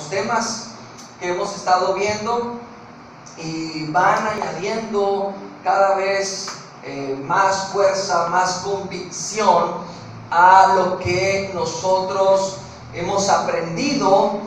los temas que hemos estado viendo y van añadiendo cada vez más fuerza, más convicción a lo que nosotros hemos aprendido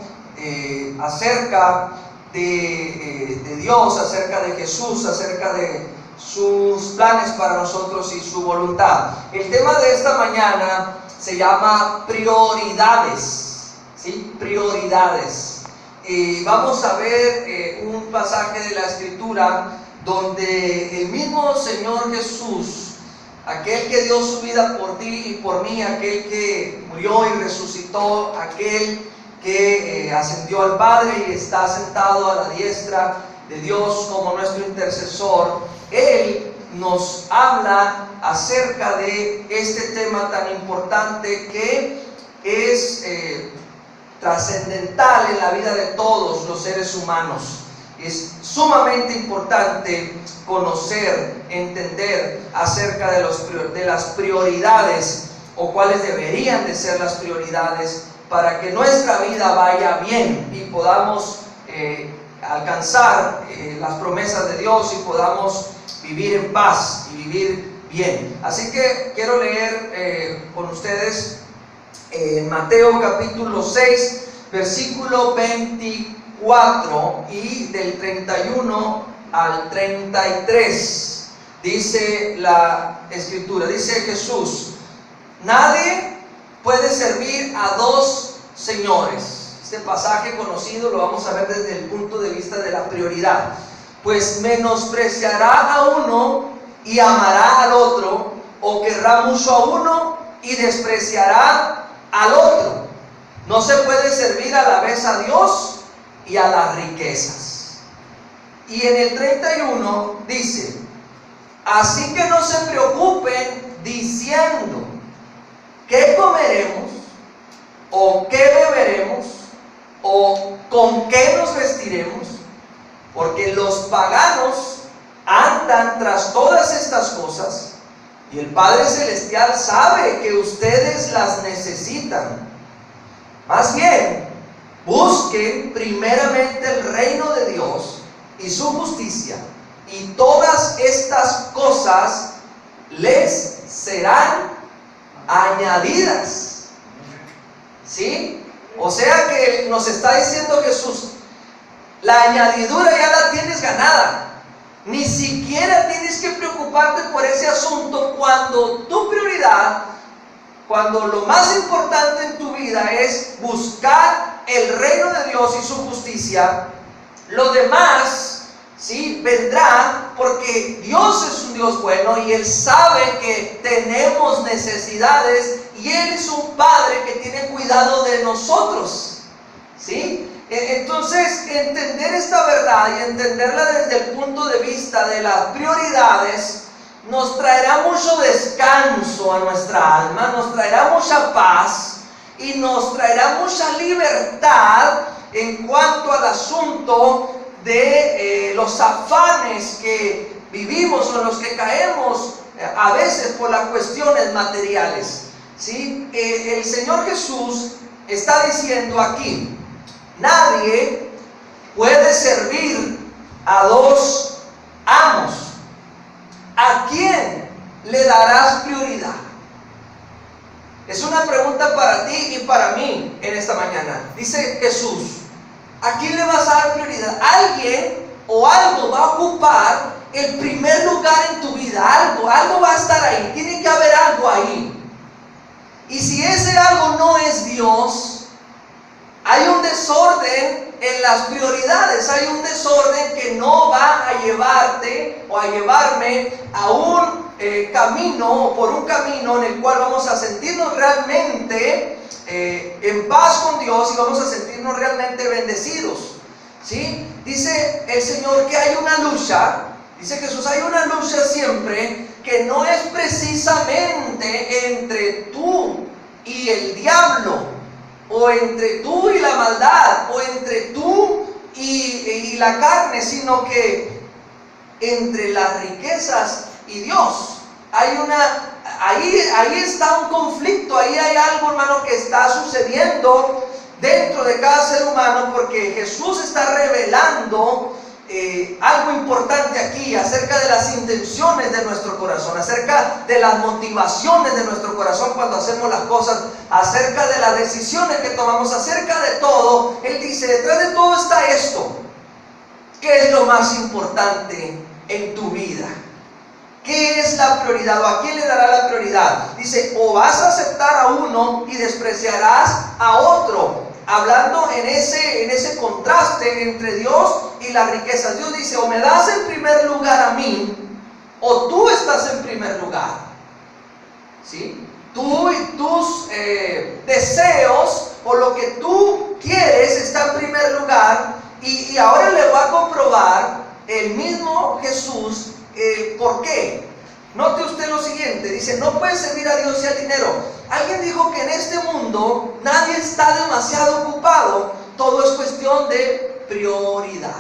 acerca de Dios, acerca de Jesús, acerca de sus planes para nosotros y su voluntad. El tema de esta mañana se llama prioridades, ¿sí? Prioridades. Y vamos a ver un pasaje de la Escritura donde el mismo Señor Jesús, aquel que dio su vida por ti y por mí, aquel que murió y resucitó, aquel que ascendió al Padre y está sentado a la diestra de Dios como nuestro intercesor, Él nos habla acerca de este tema tan importante que es trascendental en la vida de todos los seres humanos. Es sumamente importante conocer, entender acerca de las prioridades o cuáles deberían de ser las prioridades para que nuestra vida vaya bien y podamos alcanzar las promesas de Dios y podamos vivir en paz y vivir bien. Así que quiero leer con ustedes Mateo capítulo 6, versículo 24 y del 31 al 33. Dice la Escritura, dice Jesús: nadie puede servir a dos señores. Este pasaje conocido lo vamos a ver desde el punto de vista de la prioridad. Pues menospreciará a uno y amará al otro, o querrá mucho a uno y despreciará al otro. No se puede servir a la vez a Dios y a las riquezas. Y en el 31 dice: así que no se preocupen diciendo, ¿qué comeremos? ¿O qué beberemos? ¿O con qué nos vestiremos? Porque los paganos andan tras todas estas cosas, y el Padre Celestial sabe que ustedes las necesitan. Más bien, busquen primeramente el reino de Dios y su justicia, y todas estas cosas les serán añadidas. ¿Sí? O sea que nos está diciendo Jesús, la añadidura ya la tienes ganada. Ni siquiera tienes que preocuparte por ese asunto cuando tu prioridad, cuando lo más importante en tu vida es buscar el reino de Dios y su justicia. Lo demás, ¿sí?, vendrá, porque Dios es un Dios bueno y Él sabe que tenemos necesidades y Él es un Padre que tiene cuidado de nosotros, ¿sí? Entonces, entender esta verdad y entenderla desde el punto de vista de las prioridades nos traerá mucho descanso a nuestra alma, nos traerá mucha paz y nos traerá mucha libertad en cuanto al asunto de los afanes que vivimos o en los que caemos a veces por las cuestiones materiales, ¿sí? El Señor Jesús está diciendo aquí: nadie puede servir a dos amos. ¿A quién le darás prioridad? Es una pregunta para ti y para mí en esta mañana. Dice Jesús: ¿a quién le vas a dar prioridad? Alguien o algo va a ocupar el primer lugar en tu vida. Algo va a estar ahí. Tiene que haber algo ahí. Y si ese algo no es Dios, hay un desorden en las prioridades. Hay un desorden que no va a llevarte o a llevarme a un camino, o por un camino en el cual vamos a sentirnos realmente en paz con Dios y vamos a sentirnos realmente bendecidos, ¿sí? Dice el Señor que hay una lucha, dice Jesús, hay una lucha siempre que no es precisamente entre tú y el diablo, o entre tú y la maldad, o entre tú y la carne, sino que entre las riquezas y Dios. Ahí está un conflicto, ahí hay algo, hermano, que está sucediendo dentro de cada ser humano, porque Jesús está revelando algo importante aquí acerca de las intenciones de nuestro corazón, acerca de las motivaciones de nuestro corazón cuando hacemos las cosas, acerca de las decisiones que tomamos, acerca de todo. Él dice, detrás de todo está esto. ¿Qué es lo más importante en tu vida? ¿Qué es la prioridad o a quién le dará la prioridad? Dice, o vas a aceptar a uno y despreciarás a otro. Hablando en ese contraste entre Dios y las riquezas. Dios dice, o me das en primer lugar a mí, o tú estás en primer lugar. ¿Sí? Tú y tus deseos, o lo que tú quieres, está en primer lugar. Y ahora le voy a comprobar el mismo Jesús. ¿Por qué? Note usted lo siguiente, dice, no puedes servir a Dios y al dinero. Alguien dijo que en este mundo nadie está demasiado ocupado, todo es cuestión de prioridades.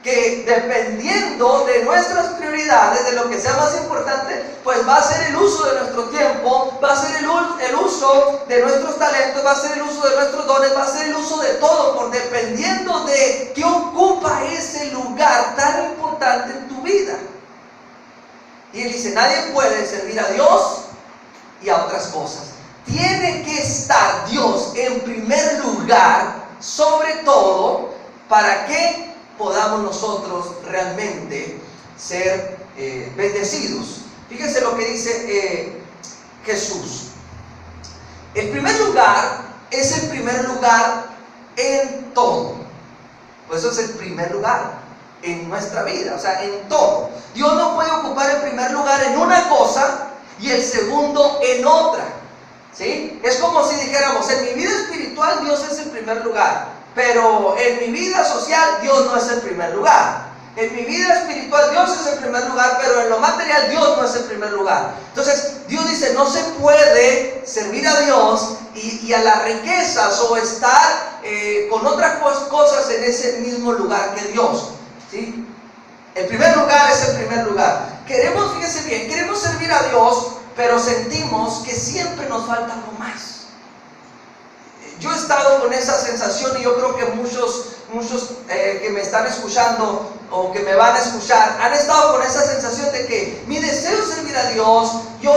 Que dependiendo de nuestras prioridades, de lo que sea más importante, pues va a ser el uso de nuestro tiempo, va a ser el uso de nuestros talentos, va a ser el uso de nuestros dones, va a ser el uso de todo, por dependiendo de qué ocupa ese lugar tan importante en tu vida. Y él dice, nadie puede servir a Dios y a otras cosas. Tiene que estar Dios en primer lugar, sobre todo, para que podamos nosotros realmente ser bendecidos. Fíjense lo que dice Jesús. El primer lugar es el primer lugar en todo. Pues eso es el primer lugar en nuestra vida, o sea, en todo. Dios no puede ocupar el primer lugar en una cosa y el segundo en otra. ¿Sí? Es como si dijéramos, en mi vida espiritual Dios es el primer lugar, pero en mi vida social Dios no es el primer lugar. En mi vida espiritual Dios es el primer lugar, pero en lo material Dios no es el primer lugar. Entonces Dios dice, no se puede servir a Dios y a las riquezas o estar con otras cosas en ese mismo lugar que Dios. ¿Sí? El primer lugar es el primer lugar. Queremos, fíjese bien, queremos servir a Dios, pero sentimos que siempre nos falta algo más. Yo he estado con esa sensación y yo creo que muchos que me están escuchando o que me van a escuchar han estado con esa sensación de que mi deseo es servir a Dios, yo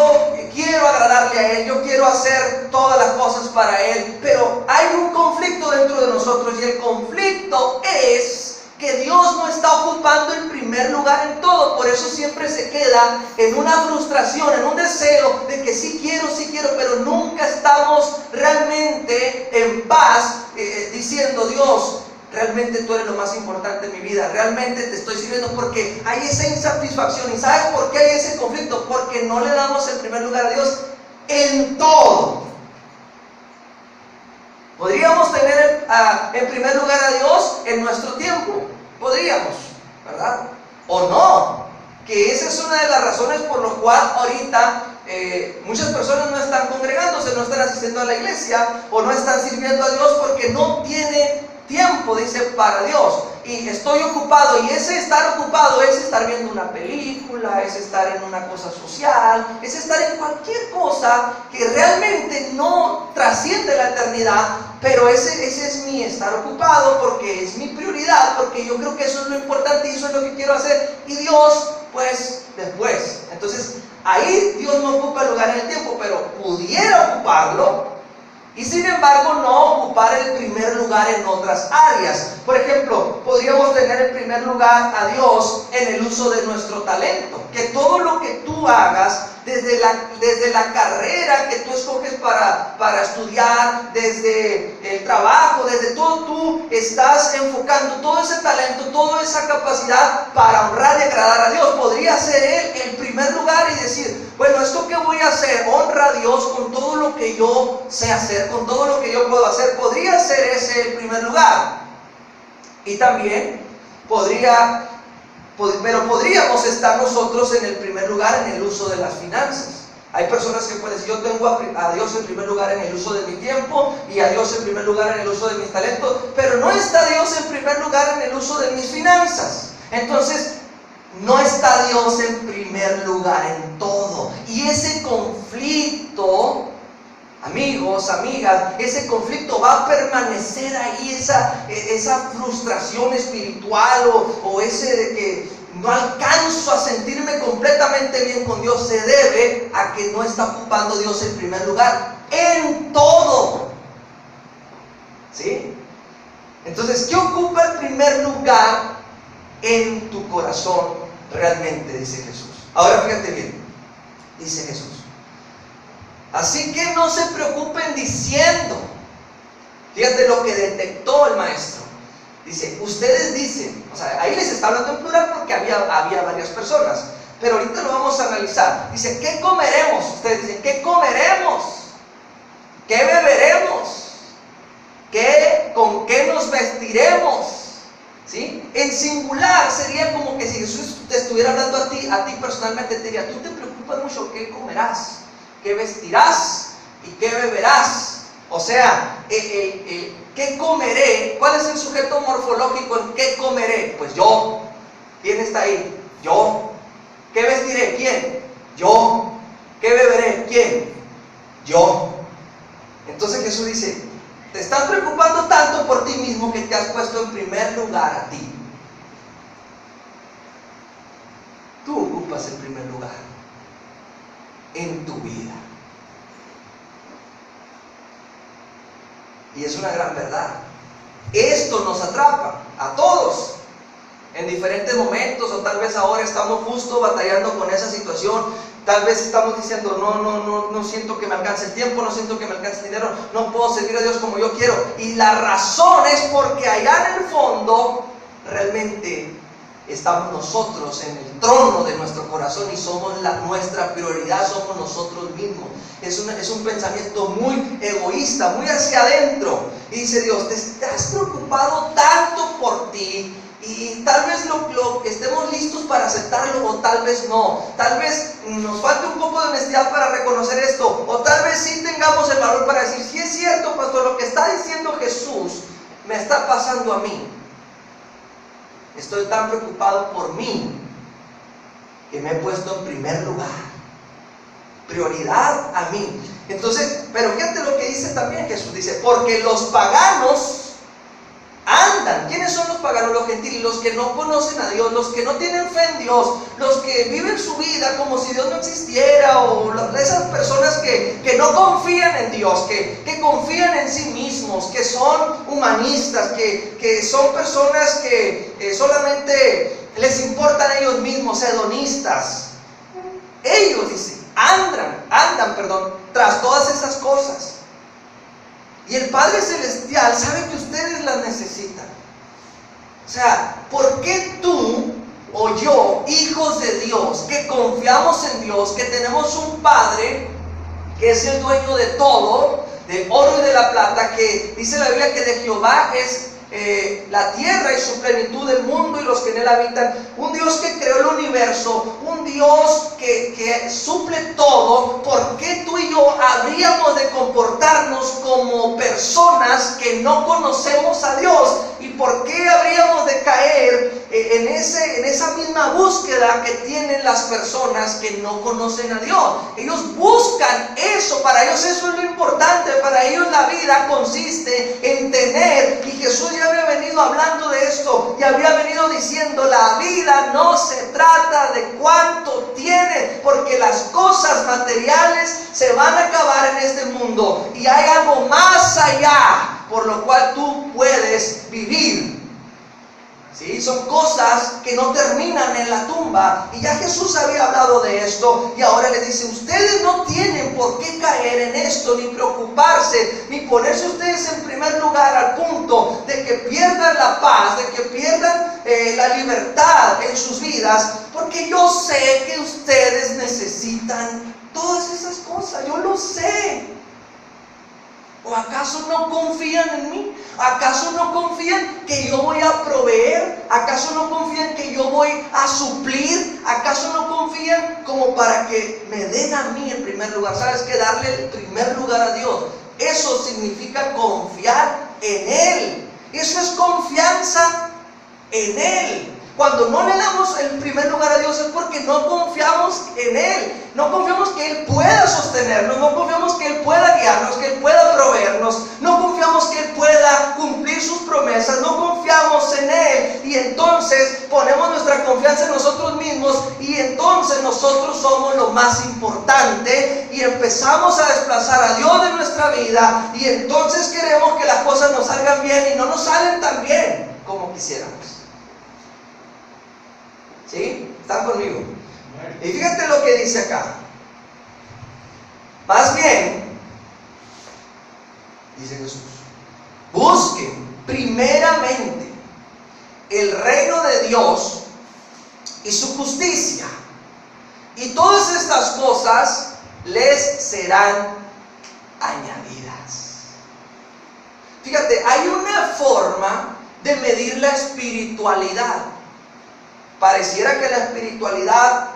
quiero agradarle a Él, yo quiero hacer todas las cosas para Él, pero hay un conflicto dentro de nosotros y el conflicto es que Dios no está ocupando el primer lugar en todo. Por eso siempre se queda en una frustración, en un deseo de que sí quiero, pero nunca estamos realmente en paz diciendo, Dios, realmente tú eres lo más importante en mi vida, realmente te estoy sirviendo, porque hay esa insatisfacción. ¿Y sabes por qué hay ese conflicto? Porque no le damos el primer lugar a Dios en todo. Podríamos tener en primer lugar a Dios en nuestro tiempo, podríamos, ¿verdad? O no, que esa es una de las razones por lo cual ahorita muchas personas no están congregándose, no están asistiendo a la iglesia o no están sirviendo a Dios porque no tiene tiempo, dice, para Dios. Y estoy ocupado, y ese estar ocupado es estar viendo una película, es estar en una cosa social, es estar en cualquier cosa que realmente no trasciende la eternidad, pero ese es mi estar ocupado porque es mi prioridad, porque yo creo que eso es lo importante y eso es lo que quiero hacer, y Dios, pues, después. Entonces, ahí Dios no ocupa el lugar en el tiempo, pero pudiera ocuparlo. Y sin embargo no ocupar el primer lugar en otras áreas. Por ejemplo, podríamos tener en primer lugar a Dios en el uso de nuestro talento. Que todo lo que tú hagas, desde la carrera que tú escoges para estudiar, desde el trabajo, desde todo, tú estás enfocando todo ese talento, toda esa capacidad para honrar y agradar a Dios. Podría ser Él el primer lugar y decir, bueno, esto que voy a hacer honra a Dios con todo lo que yo sé hacer, con todo lo que yo puedo hacer. Podría ser ese el primer lugar. Y también podríamos estar nosotros en el primer lugar en el uso de las finanzas. Hay personas que pueden decir, yo tengo a Dios en primer lugar en el uso de mi tiempo y a Dios en primer lugar en el uso de mis talentos, pero no está Dios en primer lugar en el uso de mis finanzas. Entonces, no está Dios en primer lugar en todo. Y ese conflicto amigos, amigas, ese conflicto va a permanecer ahí, esa frustración espiritual o ese de que no alcanzo a sentirme completamente bien con Dios, se debe a que no está ocupando Dios el primer lugar en todo. ¿Sí? Entonces, ¿qué ocupa el primer lugar en tu corazón realmente? Dice Jesús. Ahora fíjate bien, dice Jesús. Así que no se preocupen diciendo, fíjate lo que detectó el maestro. Dice, ustedes dicen, o sea, ahí les está hablando en plural porque había varias personas, pero ahorita lo vamos a analizar. Dice, ¿qué comeremos? Ustedes dicen, ¿qué comeremos? ¿Qué beberemos? ¿Con qué nos vestiremos? ¿Sí? En singular sería como que si Jesús te estuviera hablando a ti personalmente, te diría, tú te preocupas mucho qué comerás, qué vestirás y qué beberás. O sea, ¿qué comeré? ¿Cuál es el sujeto morfológico en qué comeré? Pues yo. ¿Quién está ahí? Yo. ¿Qué vestiré? ¿Quién? Yo. ¿Qué beberé? ¿Quién? Yo. Entonces Jesús dice, te estás preocupando tanto por ti mismo que te has puesto en primer lugar a ti. Tú ocupas el primer lugar en tu vida. Y es una gran verdad. Esto nos atrapa a todos en diferentes momentos, o tal vez ahora estamos justo batallando con esa situación. Tal vez estamos diciendo, no siento que me alcance el tiempo, no siento que me alcance el dinero, no puedo servir a Dios como yo quiero. Y la razón es porque allá en el fondo realmente estamos nosotros en el trono de nuestro corazón y somos nuestra prioridad, somos nosotros mismos. Es un pensamiento muy egoísta, muy hacia adentro. Y dice Dios, te estás preocupado tanto por ti. Y tal vez lo estemos listos para aceptarlo, o tal vez no. Tal vez nos falte un poco de honestidad para reconocer esto, o tal vez sí tengamos el valor para decir, sí es cierto, pastor, lo que está diciendo Jesús me está pasando a mí. Estoy tan preocupado por mí que me he puesto en primer lugar. Prioridad a mí. Entonces, pero fíjate lo que dice también Jesús. Dice, porque los paganos andan. ¿Quiénes son los paganos? Los gentiles, los que no conocen a Dios, los que no tienen fe en Dios, los que viven su vida como si Dios no existiera, o esas personas que no confían en Dios, que confían en sí mismos, que son humanistas, que son personas que solamente les importan a ellos mismos, hedonistas. Ellos, dice, andan, tras todas esas cosas. Y el Padre Celestial sabe que ustedes las necesitan. O sea, ¿por qué tú o yo, hijos de Dios, que confiamos en Dios, que tenemos un Padre que es el dueño de todo, del oro y de la plata, que dice la Biblia que de Jehová es la tierra y su plenitud, del mundo y los que en él habitan, un Dios que creó el universo, un Dios que suple todo? ¿Por qué tú y yo habríamos de comportarnos como personas que no conocemos a Dios? ¿Y por qué habríamos de caer en esa misma búsqueda que tienen las personas que no conocen a Dios? Ellos buscan eso, para ellos eso es lo importante, para ellos la vida consiste en tener, y Jesús ya había venido hablando de esto, y había venido diciendo, la vida no se trata de cuánto tiene, porque las cosas materiales se van a acabar en este mundo, y hay algo más allá por lo cual tú puedes vivir. ¿Sí? Son cosas que no terminan en la tumba. Y ya Jesús había hablado de esto, y ahora le dice, ustedes no tienen por qué caer en esto, ni preocuparse, ni ponerse ustedes en primer lugar al punto de que pierdan la paz, de que pierdan la libertad en sus vidas, porque yo sé que ustedes necesitan todas esas cosas, yo lo sé. ¿O acaso no confían en mí? ¿Acaso no confían que yo voy a proveer? ¿Acaso no confían que yo voy a suplir? ¿Acaso no confían como para que me den a mí en primer lugar? ¿Sabes qué? Darle el primer lugar a Dios. Eso significa confiar en Él. Eso es confianza en Él. Cuando no le damos el primer lugar a Dios es porque no confiamos en Él. no confiamos que Él pueda sostenernos, no confiamos que Él pueda guiarnos, que Él pueda proveernos, no confiamos que Él pueda cumplir sus promesas, no confiamos en Él, y entonces ponemos nuestra confianza en nosotros mismos, y entonces nosotros somos lo más importante, y empezamos a desplazar a Dios de nuestra vida, y entonces queremos que las cosas nos salgan bien, y no nos salen tan bien como quisiéramos. ¿Sí? ¿Están conmigo? Y fíjate lo que dice acá. Más bien, dice Jesús, busquen primeramente el reino de Dios y su justicia, y todas estas cosas les serán añadidas. Fíjate, hay una forma de medir la espiritualidad. Pareciera que la espiritualidad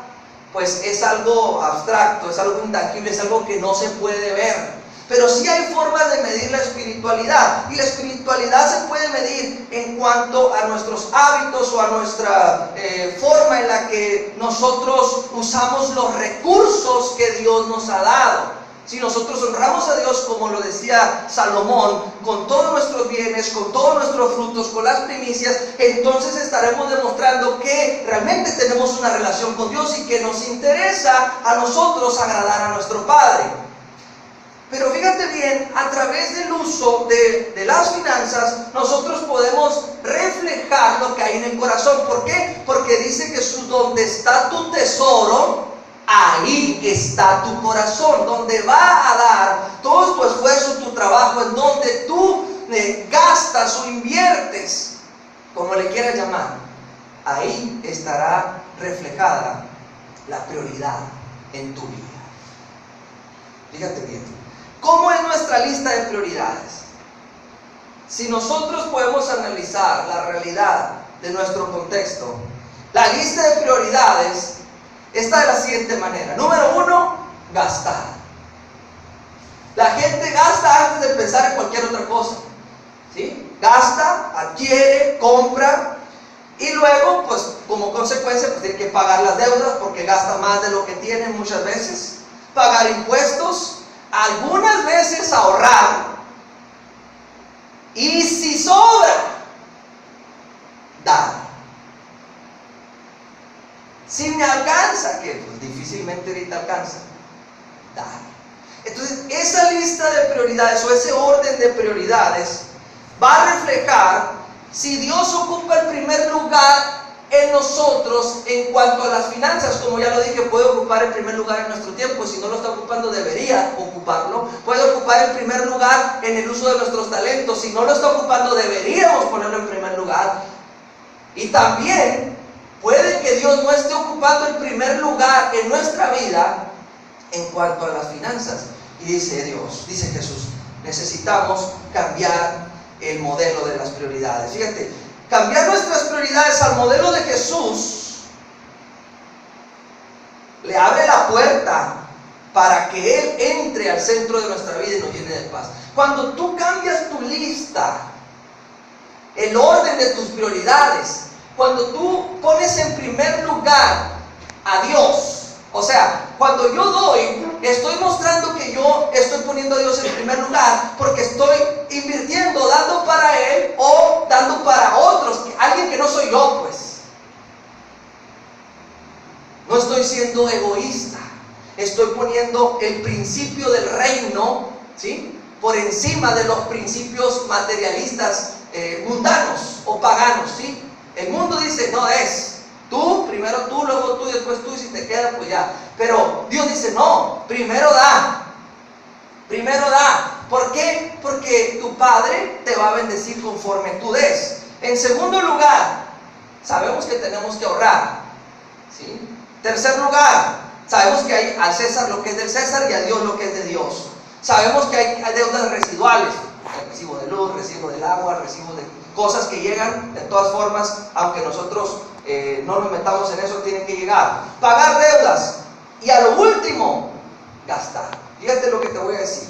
pues es algo abstracto, es algo intangible, es algo que no se puede ver. Pero sí hay formas de medir la espiritualidad, y la espiritualidad se puede medir en cuanto a nuestros hábitos o a nuestra forma en la que nosotros usamos los recursos que Dios nos ha dado. Si nosotros honramos a Dios, como lo decía Salomón, con todos nuestros bienes, con todos nuestros frutos, con las primicias, entonces estaremos demostrando que realmente tenemos una relación con Dios y que nos interesa a nosotros agradar a nuestro Padre. Pero fíjate bien, a través del uso de las finanzas, nosotros podemos reflejar lo que hay en el corazón. ¿Por qué? Porque dice Jesús, donde está tu tesoro, ahí está tu corazón. Donde va a dar todo tu esfuerzo, tu trabajo, en donde tú gastas o inviertes, como le quieras llamar, ahí estará reflejada la prioridad en tu vida. Fíjate bien, ¿cómo es nuestra lista de prioridades? Si nosotros podemos analizar la realidad de nuestro contexto, la lista de prioridades está de la siguiente manera. Número 1, gastar. La gente gasta antes de pensar en cualquier otra cosa, ¿sí? Gasta, adquiere, compra, y luego, pues, como consecuencia, pues tiene que pagar las deudas porque gasta más de lo que tiene muchas veces, pagar impuestos, algunas veces ahorrar, y si sobra, dar. Si me alcanza, que pues difícilmente ahorita alcanza, dar. Entonces, esa lista de prioridades o ese orden de prioridades va a reflejar si Dios ocupa el primer lugar en nosotros en cuanto a las finanzas. Como ya lo dije, puede ocupar el primer lugar en nuestro tiempo. Si no lo está ocupando, debería ocuparlo. Puede ocupar el primer lugar en el uso de nuestros talentos. Si no lo está ocupando, deberíamos ponerlo en primer lugar. Y también puede que Dios no esté ocupando el primer lugar en nuestra vida en cuanto a las finanzas. Y dice Dios, dice Jesús, necesitamos cambiar el modelo de las prioridades. Fíjate, cambiar nuestras prioridades al modelo de Jesús le abre la puerta para que Él entre al centro de nuestra vida y nos llene de paz. Cuando tú cambias tu lista, el orden de tus prioridades, cuando tú pones en primer lugar a Dios, o sea, cuando yo doy, estoy mostrando que yo estoy poniendo a Dios en primer lugar, porque estoy invirtiendo, dando para Él o dando para otros, alguien que no soy yo, pues. No estoy siendo egoísta, estoy poniendo el principio del reino, ¿sí?, por encima de los principios materialistas mundanos o paganos, ¿sí? El mundo dice, no es tú, primero tú, luego tú, después tú, y si te queda, pues ya. Pero Dios dice, no, primero da. Primero da. ¿Por qué? Porque tu Padre te va a bendecir conforme tú des. En segundo lugar, sabemos que tenemos que ahorrar, ¿sí? Tercer lugar, sabemos que hay al César lo que es del César y a Dios lo que es de Dios. Sabemos que hay deudas residuales, el recibo de luz, recibo del agua, recibo de cosas que llegan de todas formas, aunque nosotros no nos metamos en eso, tienen que llegar. Pagar deudas. Y a lo último, gastar. Fíjate lo que te voy a decir.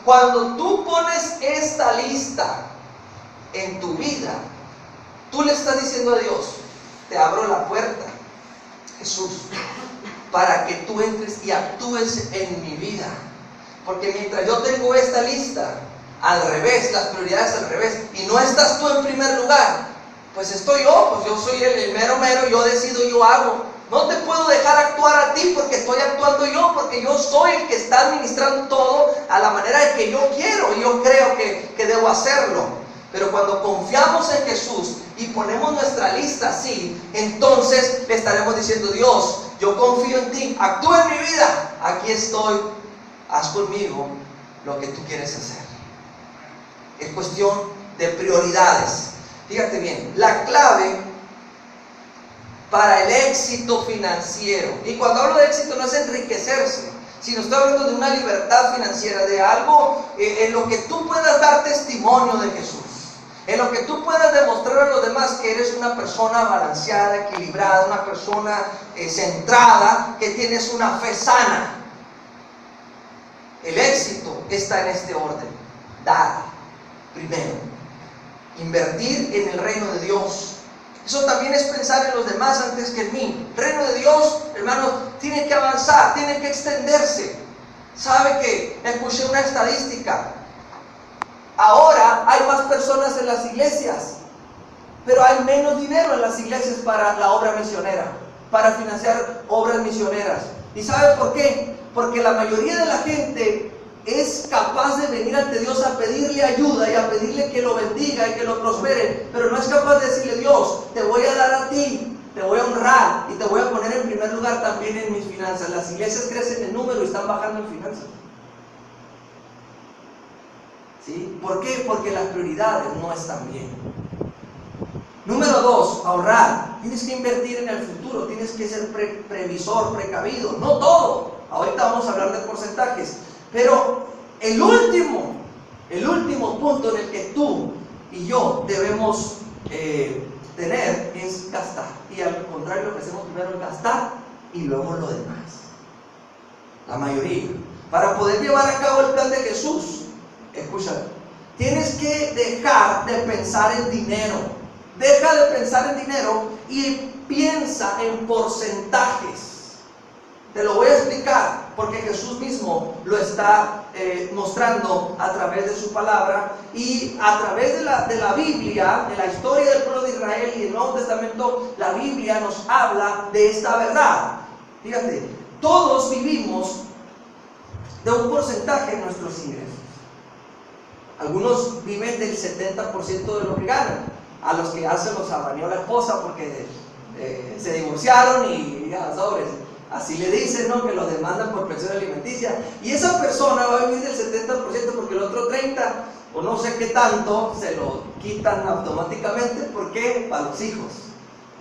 Cuando tú pones esta lista en tu vida, tú le estás diciendo a Dios, te abro la puerta, Jesús, para que tú entres y actúes en mi vida. Porque mientras yo tengo esta lista al revés, las prioridades al revés, y no estás tú en primer lugar, pues estoy yo, pues yo soy el mero mero, yo decido, yo hago. No te puedo dejar actuar a ti porque estoy actuando yo, porque yo soy el que está administrando todo a la manera de que yo quiero y yo creo que debo hacerlo. Pero cuando confiamos en Jesús y ponemos nuestra lista así, entonces le estaremos diciendo: Dios, yo confío en ti, actúa en mi vida, aquí estoy, haz conmigo lo que tú quieres hacer. Es cuestión de prioridades. Fíjate bien, la clave para el éxito financiero, y cuando hablo de éxito no es enriquecerse, sino estoy hablando de una libertad financiera, de algo en lo que tú puedas dar testimonio de Jesús, en lo que tú puedas demostrar a los demás que eres una persona balanceada, equilibrada, una persona centrada, que tienes una fe sana. El éxito está en este orden: dar primero, invertir en el reino de Dios. Eso también es pensar en los demás antes que en mí. El reino de Dios, hermanos, tiene que avanzar, tiene que extenderse. ¿Sabe qué? Escuché una estadística. Ahora hay más personas en las iglesias, pero hay menos dinero en las iglesias para la obra misionera, para financiar obras misioneras. ¿Y sabe por qué? Porque la mayoría de la gente es capaz de venir ante Dios a pedirle ayuda y a pedirle que lo bendiga y que lo prospere, pero no es capaz de decirle: Dios, te voy a dar a ti, te voy a honrar y te voy a poner en primer lugar también en mis finanzas. Las iglesias crecen en número y están bajando en finanzas. ¿Sí? ¿Por qué? Porque las prioridades no están bien. Número 2, ahorrar. Tienes que invertir en el futuro, tienes que ser previsor, precavido. No todo. Ahorita vamos a hablar de porcentajes. Pero el último punto en el que tú y yo debemos tener es gastar. Y al contrario, lo que hacemos primero es gastar y luego lo demás. La mayoría. Para poder llevar a cabo el plan de Jesús, escucha, tienes que dejar de pensar en dinero. Deja de pensar en dinero y piensa en porcentajes. Te lo voy a explicar porque Jesús mismo lo está mostrando a través de su palabra y a través de la Biblia, de la historia del pueblo de Israel y del Nuevo Testamento. La Biblia nos habla de esta verdad. Fíjate, todos vivimos de un porcentaje en nuestros ingresos. Algunos viven del 70% de lo que ganan. A los que ya se los abanió la esposa porque se divorciaron y ya, sobres. Así le dicen, ¿no? Que lo demandan por pensión alimenticia. Y esa persona va a vivir del 70% porque el otro 30%, o no sé qué tanto, se lo quitan automáticamente. ¿Por qué? Para los hijos.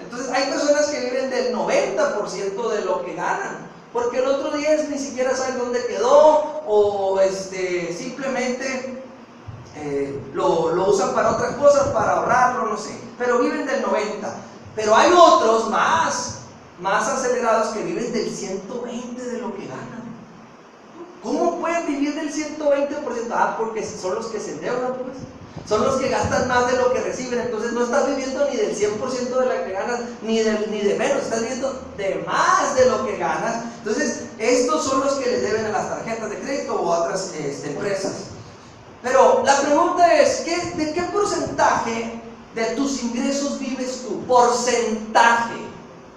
Entonces hay personas que viven del 90% de lo que ganan, porque el otro 10% ni siquiera saben dónde quedó, o simplemente lo usan para otras cosas, para ahorrarlo, no sé. Pero viven del 90%. Pero hay otros más acelerados que viven del 120% de lo que ganan. ¿Cómo pueden vivir del 120%? Porque son los que se endeudan, pues. Son los que gastan más de lo que reciben. Entonces no estás viviendo ni del 100% de la que ganas, ni de menos. Estás viviendo de más de lo que ganas. Entonces estos son los que les deben a las tarjetas de crédito o a otras empresas. Pero la pregunta es, ¿de qué porcentaje de tus ingresos vives tú? Porcentaje.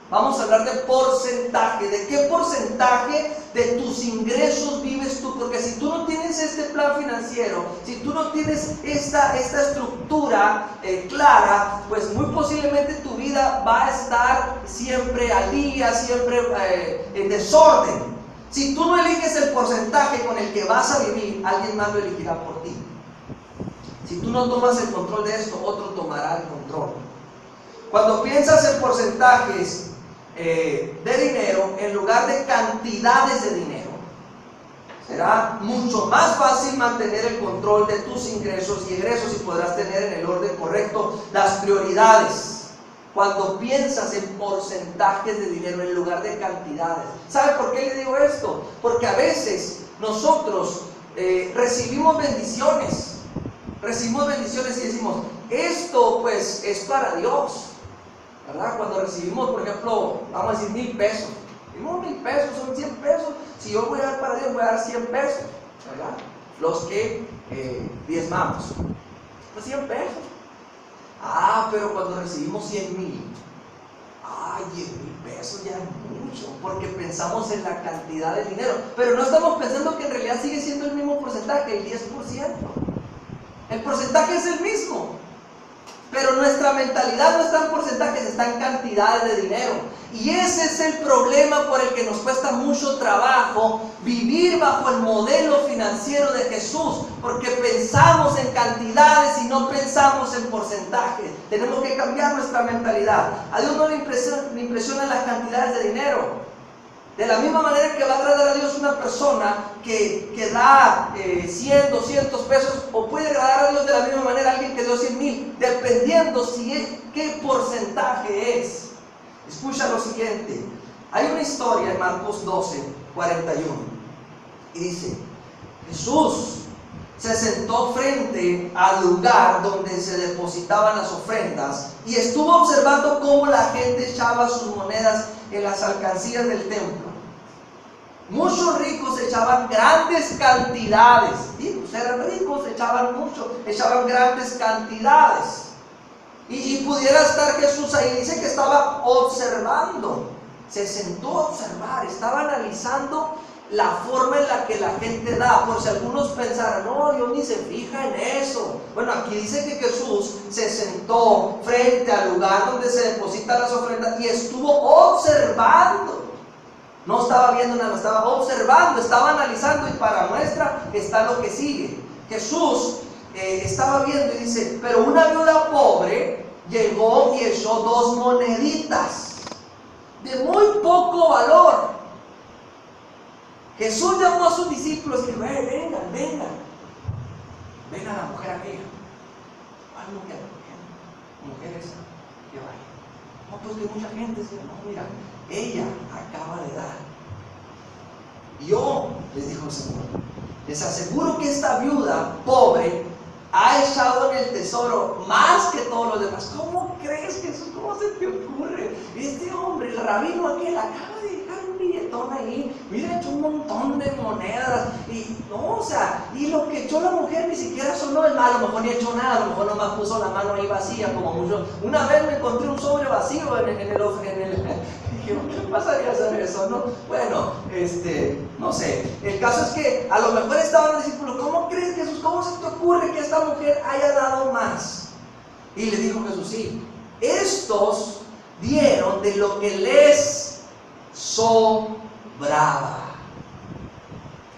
Vamos a hablar de porcentaje. ¿De qué porcentaje de tus ingresos vives tú? Porque si tú no tienes este plan financiero, si tú no tienes esta estructura clara, pues muy posiblemente tu vida va a estar siempre al día, siempre en desorden. Si tú no eliges el porcentaje con el que vas a vivir, alguien más lo elegirá por ti. Si tú no tomas el control de esto, otro tomará el control. Cuando piensas en porcentajes de dinero en lugar de cantidades de dinero, será mucho más fácil mantener el control de tus ingresos y egresos y podrás tener en el orden correcto las prioridades. Cuando piensas en porcentajes de dinero en lugar de cantidades. ¿Sabe por qué le digo esto? Porque a veces nosotros recibimos bendiciones y decimos, esto pues es para Dios, ¿verdad? Cuando recibimos, por ejemplo, vamos a decir 1,000 pesos, Dimos 1,000 pesos, son 100 pesos. Si yo voy a dar para Dios, voy a dar 100 pesos, ¿verdad? Los que diezmamos, pues 100 pesos. Pero cuando recibimos 100,000, 10,000 pesos ya es mucho, porque pensamos en la cantidad de dinero, pero no estamos pensando que en realidad sigue siendo el mismo porcentaje, el 10%. El porcentaje es el mismo, pero nuestra mentalidad no está en porcentajes, está en cantidades de dinero. Y ese es el problema por el que nos cuesta mucho trabajo vivir bajo el modelo financiero de Jesús, porque pensamos en cantidades y no pensamos en porcentajes. Tenemos que cambiar nuestra mentalidad. A Dios no le impresionan las cantidades de dinero. De la misma manera que va a agradar a Dios una persona que da 100, 200 pesos, o puede agradar a Dios de la misma manera alguien que dio 100,000, dependiendo qué porcentaje es. Escucha lo siguiente. Hay una historia en Marcos 12, 41. Y dice, Jesús se sentó frente al lugar donde se depositaban las ofrendas y estuvo observando cómo la gente echaba sus monedas en las alcancías del templo. Muchos ricos echaban grandes cantidades. Sí, pues eran ricos, echaban mucho, echaban grandes cantidades. Y pudiera estar Jesús ahí. Dice que estaba observando. Se sentó a observar, estaba analizando la forma en la que la gente da. Por si algunos pensaran, no, Dios ni se fija en eso. Bueno, aquí dice que Jesús se sentó frente al lugar donde se depositan las ofrendas y estuvo observando. No estaba viendo nada, estaba observando, estaba analizando. Y para muestra está lo que sigue. Jesús estaba viendo y dice, pero una viuda pobre llegó y echó 2 moneditas de muy poco valor. Jesús llamó a sus discípulos y dijo, vengan la mujer aquella. ¿Cuál mujer? Mujer esa que vaya. No, pues que mucha gente dice, no, mira, ella acaba de dar. Yo, les dijo el Señor, les aseguro que esta viuda pobre ha echado en el tesoro más que todos los demás. ¿Cómo crees, Jesús? ¿Cómo se te ocurre? Este hombre, el rabino aquel, acaba de dejar un billetón ahí. Mira, echó un montón de monedas. Y no, o sea, y lo que echó la mujer ni siquiera sonó el mal. A lo mejor ni echó nada, a lo mejor nomás puso la mano ahí vacía, como mucho. Una vez me encontré un sobre vacío en el ¿qué pasaría hacer eso, no? Bueno, no sé. El caso es que a lo mejor estaban los discípulos, ¿cómo crees, Jesús? ¿Cómo se te ocurre que esta mujer haya dado más? Y le dijo Jesús, sí, estos dieron de lo que les sobraba.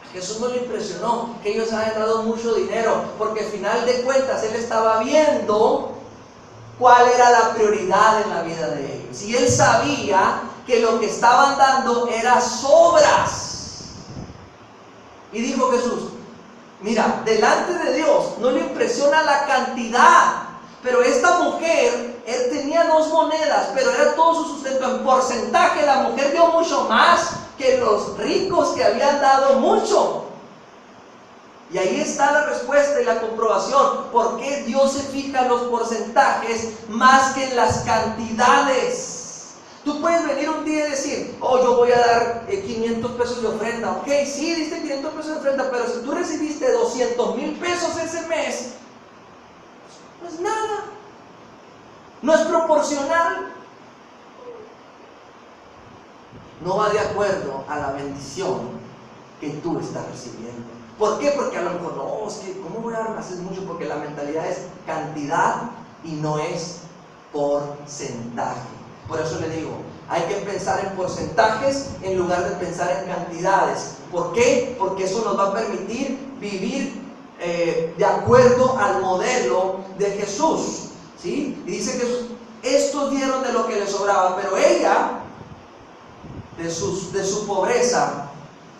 A Jesús no le impresionó que ellos hayan dado mucho dinero, porque al final de cuentas Él estaba viendo cuál era la prioridad en la vida de ellos. Y Él sabía que lo que estaban dando era sobras. Y dijo Jesús, mira, delante de Dios no le impresiona la cantidad, pero esta mujer, él tenía 2 monedas, pero era todo su sustento. En porcentaje la mujer dio mucho más que los ricos que habían dado mucho. Y ahí está la respuesta y la comprobación. ¿Por qué Dios se fija en los porcentajes más que en las cantidades? Tú puedes venir un día y decir, yo voy a dar 500 pesos de ofrenda. Ok, sí, diste 500 pesos de ofrenda, pero si tú recibiste 200,000 pesos ese mes, no es nada. No es proporcional. No va de acuerdo a la bendición que tú estás recibiendo. ¿Por qué? Porque a lo mejor, no, es que, ¿cómo voy a dar más? Es mucho, porque la mentalidad es cantidad y no es porcentaje. Por eso le digo, hay que pensar en porcentajes en lugar de pensar en cantidades. ¿Por qué? Porque eso nos va a permitir vivir de acuerdo al modelo de Jesús, ¿sí? Y dice que estos dieron de lo que les sobraba, pero ella, de su pobreza,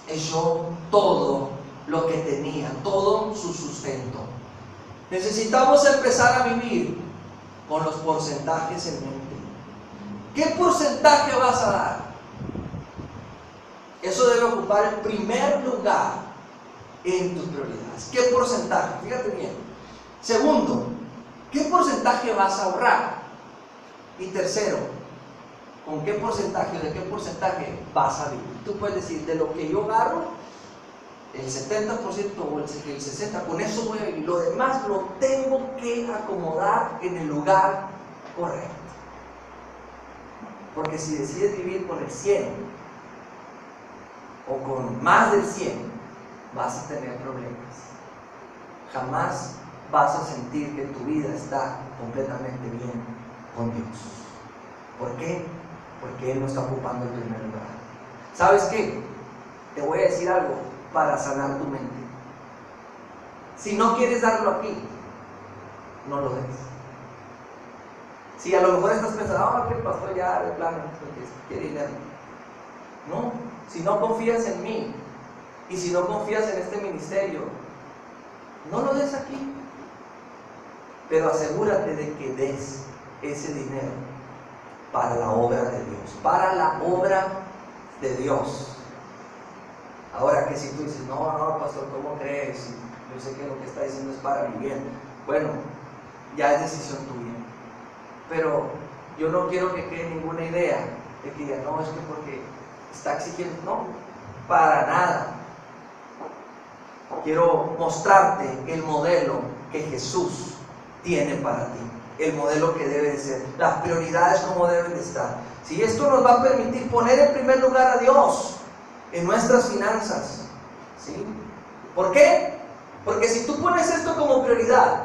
echó todo lo que tenía, todo su sustento. Necesitamos empezar a vivir con los porcentajes en mente. ¿Qué porcentaje vas a dar? Eso debe ocupar el primer lugar en tus prioridades. ¿Qué porcentaje? Fíjate bien. Segundo, ¿qué porcentaje vas a ahorrar? Y tercero, ¿con qué porcentaje o de qué porcentaje vas a vivir? Tú puedes decir, de lo que yo agarro, el 70% o el 60%, con eso voy a vivir. Lo demás lo tengo que acomodar en el lugar correcto. Porque si decides vivir con el 100 o con más del 100, vas a tener problemas. Jamás vas a sentir que tu vida está completamente bien con Dios. ¿Por qué? Porque Él no está ocupando el primer lugar. ¿Sabes qué? Te voy a decir algo para sanar tu mente. Si no quieres darlo aquí, no lo des. Si a lo mejor estás pensando, que el pastor ya de plano quiere dinero. No, si no confías en mí y si no confías en este ministerio, no lo des aquí. Pero asegúrate de que des ese dinero para la obra de Dios, para la obra de Dios. Ahora que si tú dices, no, pastor, ¿cómo crees? Yo sé que lo que está diciendo es para mi bien. Bueno, ya es decisión tuya. Pero yo no quiero que quede ninguna idea de que diga, no, es que porque está exigiendo. No, para nada. Quiero mostrarte el modelo que Jesús tiene para ti. El modelo que debe de ser, las prioridades como deben de estar. Si esto nos va a permitir poner en primer lugar a Dios en nuestras finanzas, ¿sí? ¿Por qué? Porque si tú pones esto como prioridad,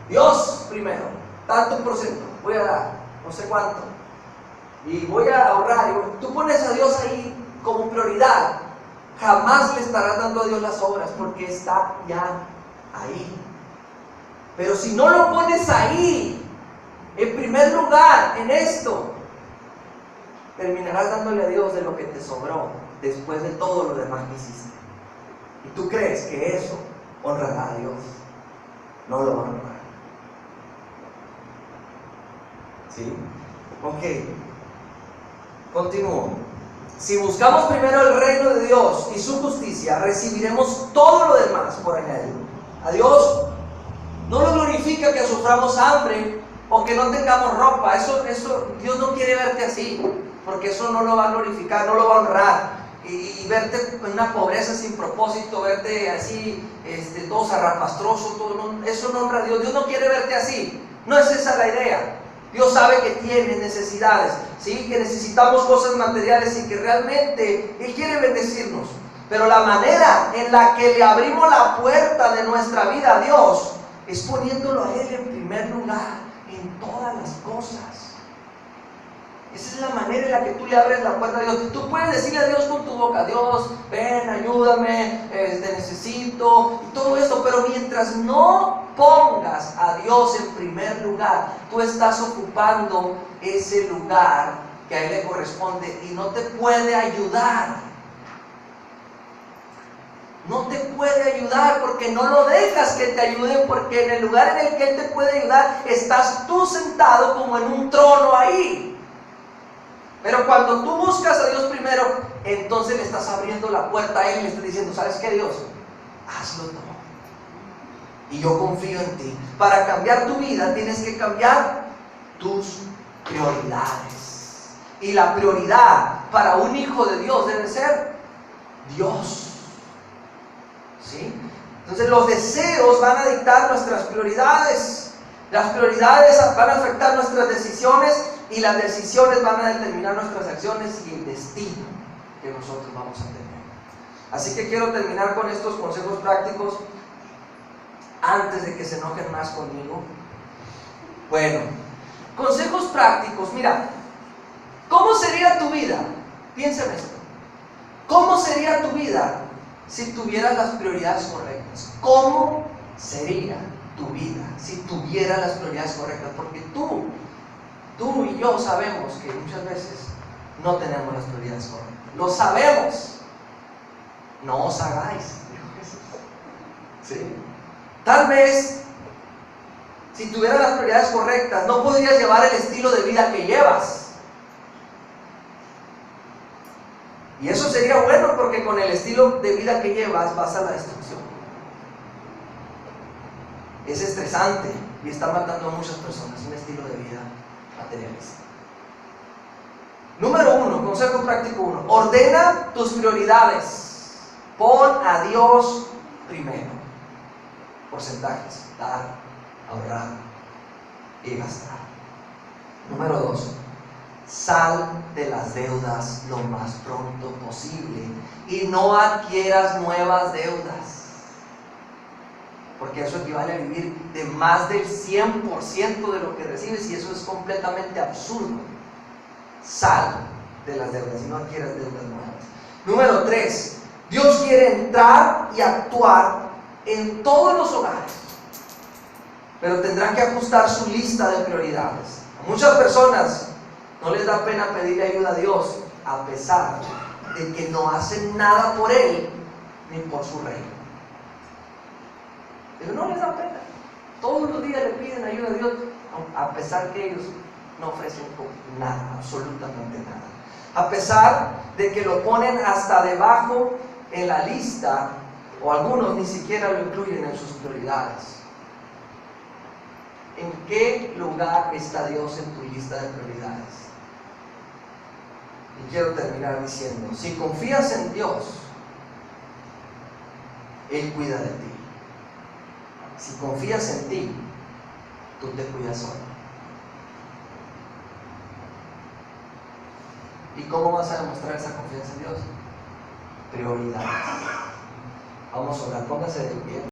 Dios primero, tanto por ciento, voy a dar, no sé cuánto, y voy a ahorrar, tú pones a Dios ahí como prioridad, jamás le estarás dando a Dios las obras, porque está ya ahí. Pero si no lo pones ahí, en primer lugar, en esto, terminarás dándole a Dios de lo que te sobró después de todo lo demás que hiciste. Y tú crees que eso honrará a Dios. No lo va a honrar. ¿Sí? Ok. Continúo. Si buscamos primero el reino de Dios y su justicia, recibiremos todo lo demás por añadir. A Dios no lo glorifica que suframos hambre o que no tengamos ropa. Eso Dios no quiere verte así, porque eso no lo va a glorificar, no lo va a honrar. Y verte en una pobreza sin propósito, verte así, todo zarrapastroso, eso no honra a Dios. Dios no quiere verte así. No es esa la idea. Dios sabe que tienes necesidades, ¿sí? Que necesitamos cosas materiales y que realmente Él quiere bendecirnos. Pero la manera en la que le abrimos la puerta de nuestra vida a Dios es poniéndolo a Él en primer lugar en todas las cosas. Esa es la manera en la que tú le abres la puerta a Dios. Tú puedes decirle a Dios con tu boca, Dios, ven, ayúdame, te necesito, y todo esto, pero mientras no pongas a Dios en primer lugar, tú estás ocupando ese lugar que a Él le corresponde y no te puede ayudar. No te puede ayudar porque no lo dejas que te ayude, porque en el lugar en el que Él te puede ayudar estás tú sentado como en un trono ahí. Pero cuando tú buscas a Dios primero, entonces le estás abriendo la puerta a Él y le estás diciendo, ¿sabes qué, Dios? Hazlo todo. Y yo confío en ti. Para cambiar tu vida tienes que cambiar tus prioridades. Y la prioridad para un hijo de Dios debe ser Dios. ¿Sí? Entonces los deseos van a dictar nuestras prioridades. Las prioridades van a afectar nuestras decisiones y las decisiones van a determinar nuestras acciones y el destino que nosotros vamos a tener. Así que quiero terminar con estos consejos prácticos antes de que se enojen más conmigo. Bueno, consejos prácticos. Mira, ¿cómo sería tu vida? Piensa en esto. ¿Cómo sería tu vida si tuvieras las prioridades correctas? ¿Cómo sería tu vida si tuvieras las prioridades correctas? Porque tú y yo sabemos que muchas veces no tenemos las prioridades correctas. Lo sabemos. No os hagáis, dijo Jesús. ¿Sí? Tal vez, si tuvieras las prioridades correctas, no podrías llevar el estilo de vida que llevas. Y eso sería bueno porque con el estilo de vida que llevas vas a la destrucción. Es estresante y está matando a muchas personas, un estilo de vida materialista. Número 1, consejo práctico 1. Ordena tus prioridades. Pon a Dios primero. Porcentajes: dar, ahorrar y gastar. Número 2. Sal de las deudas lo más pronto posible y no adquieras nuevas deudas, porque eso equivale a vivir de más del 100% de lo que recibes, y eso es completamente absurdo. Sal de las deudas y no adquieras deudas nuevas. Número 3. Dios quiere entrar y actuar en todos los hogares, pero tendrá que ajustar su lista de prioridades. A muchas personas no les da pena pedirle ayuda a Dios, a pesar de que no hacen nada por Él ni por su reino. Pero no les da pena. Todos los días le piden ayuda a Dios, a pesar que ellos no ofrecen nada, absolutamente nada. A pesar de que lo ponen hasta debajo en la lista, o algunos ni siquiera lo incluyen en sus prioridades. ¿En qué lugar está Dios en tu lista de prioridades? Y quiero terminar diciendo, si confías en Dios, Él cuida de ti. Si confías en ti, tú te cuidas solo. ¿Y cómo vas a demostrar esa confianza en Dios? Prioridades. Vamos a orar, póngase de pie.